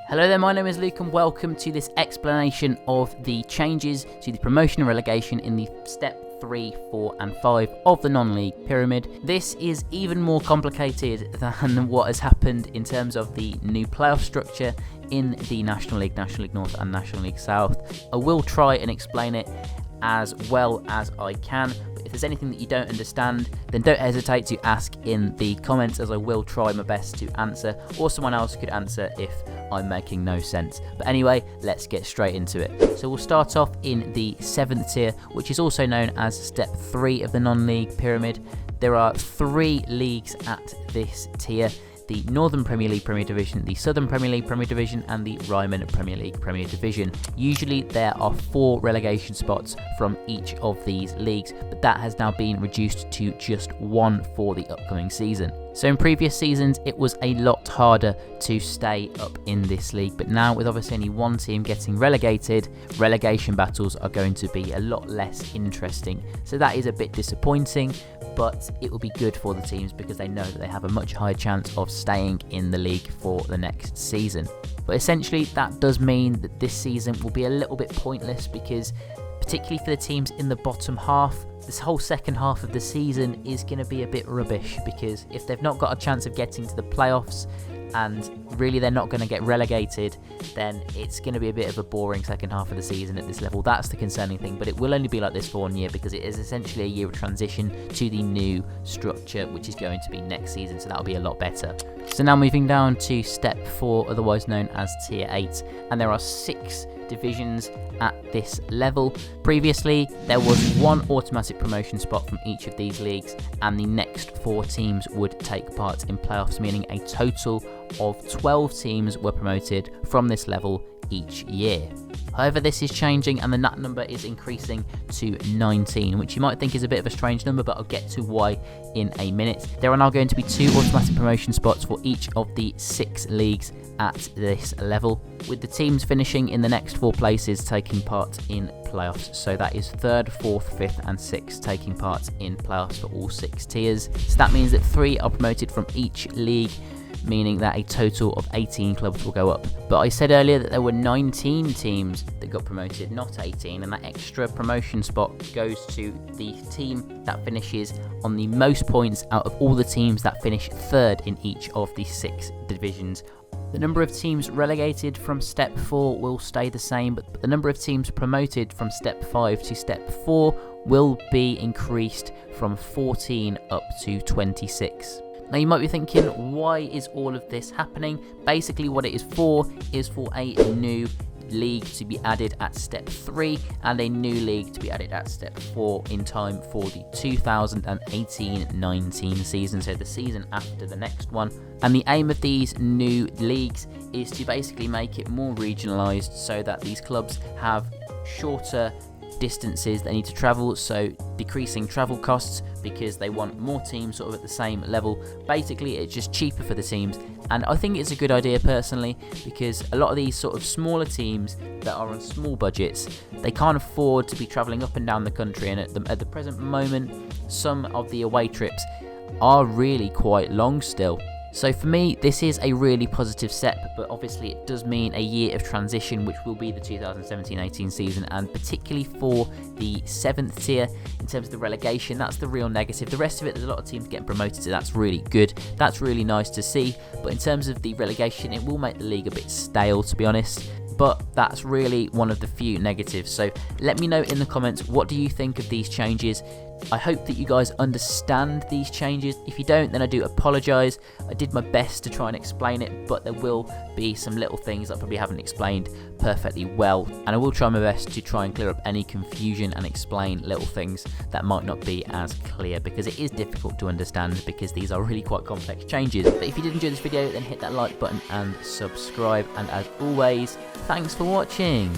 Hello there, my name is Luke and welcome to this explanation of the changes to the promotion and relegation in the Step 3, 4 and 5 of the non-league pyramid. This is even more complicated than what has happened in terms of the new playoff structure in the National League North and National League South. I will try and explain it as well as I can, but if there's anything that you don't understand, then don't hesitate to ask in the comments, as I will try my best to answer, or someone else could answer if I'm making no sense. But anyway, let's get straight into it. So we'll start off in the 7th tier, which is also known as Step 3 of the non-league pyramid. There are 3 leagues at this tier: the Northern Premier League Premier Division, the Southern Premier League Premier Division and the Ryman Premier League Premier Division. Usually there are 4 relegation spots from each of these leagues, but that has now been reduced to just 1 for the upcoming season. So in previous seasons it was a lot harder to stay up in this league, but now with obviously only 1 team getting relegated, relegation battles are going to be a lot less interesting. So that is a bit disappointing, but it will be good for the teams because they know that they have a much higher chance of staying in the league for the next season. But essentially that does mean that this season will be a little bit pointless, because particularly for the teams in the bottom half, this whole second half of the season is going to be a bit rubbish, because if they've not got a chance of getting to the playoffs and really they're not going to get relegated, then it's going to be a bit of a boring second half of the season at this level. That's the concerning thing, but it will only be like this for 1 year because it is essentially a year of transition to the new structure, which is going to be next season, so that'll be a lot better. So now moving down to Step 4, otherwise known as Tier 8, and there are 6 divisions at this level. Previously there was 1 automatic promotion spot from each of these leagues, and the next 4 teams would take part in playoffs, meaning a total of 12 teams were promoted from this level each year. However, this is changing and that number is increasing to 19, which you might think is a bit of a strange number, but I'll get to why in a minute. There are now going to be 2 automatic promotion spots for each of the 6 leagues at this level, with the teams finishing in the next 4 places taking part in playoffs. So that is 3rd, 4th, 5th and 6th taking part in playoffs for all 6 tiers. So that means that 3 are promoted from each league, meaning that a total of 18 clubs will go up. But I said earlier that there were 19 teams that got promoted, not 18, and that extra promotion spot goes to the team that finishes on the most points out of all the teams that finish 3rd in each of the 6 divisions. The number of teams relegated from Step 4 will stay the same, but the number of teams promoted from Step 5 to Step 4 will be increased from 14 up to 26. Now you might be thinking, why is all of this happening? Basically what it is for a new league to be added at Step 3 and a new league to be added at Step 4 in time for the 2018-19 season, so the season after the next one. And the aim of these new leagues is to basically make it more regionalised, so that these clubs have shorter distances they need to travel, so decreasing travel costs because they want more teams sort of at the same level. Basically it's just cheaper for the teams, and I think it's a good idea personally, because a lot of these sort of smaller teams that are on small budgets, they can't afford to be travelling up and down the country, and at the present moment some of the away trips are really quite long still. So for me, this is a really positive step, but obviously it does mean a year of transition, which will be the 2017-18 season, and particularly for the 7th tier, in terms of the relegation, that's the real negative. The rest of it, there's a lot of teams getting promoted, so that's really good. That's really nice to see, but in terms of the relegation, it will make the league a bit stale, to be honest. But that's really one of the few negatives. So let me know in the comments, what do you think of these changes? I hope that you guys understand these changes. If you don't, then I do apologise. I did my best to try and explain it, but there will be some little things that I probably haven't explained perfectly well, and I will try my best to try and clear up any confusion and explain little things that might not be as clear, because it is difficult to understand because these are really quite complex changes. But if you did enjoy this video, then hit that like button and subscribe, and as always, thanks for watching.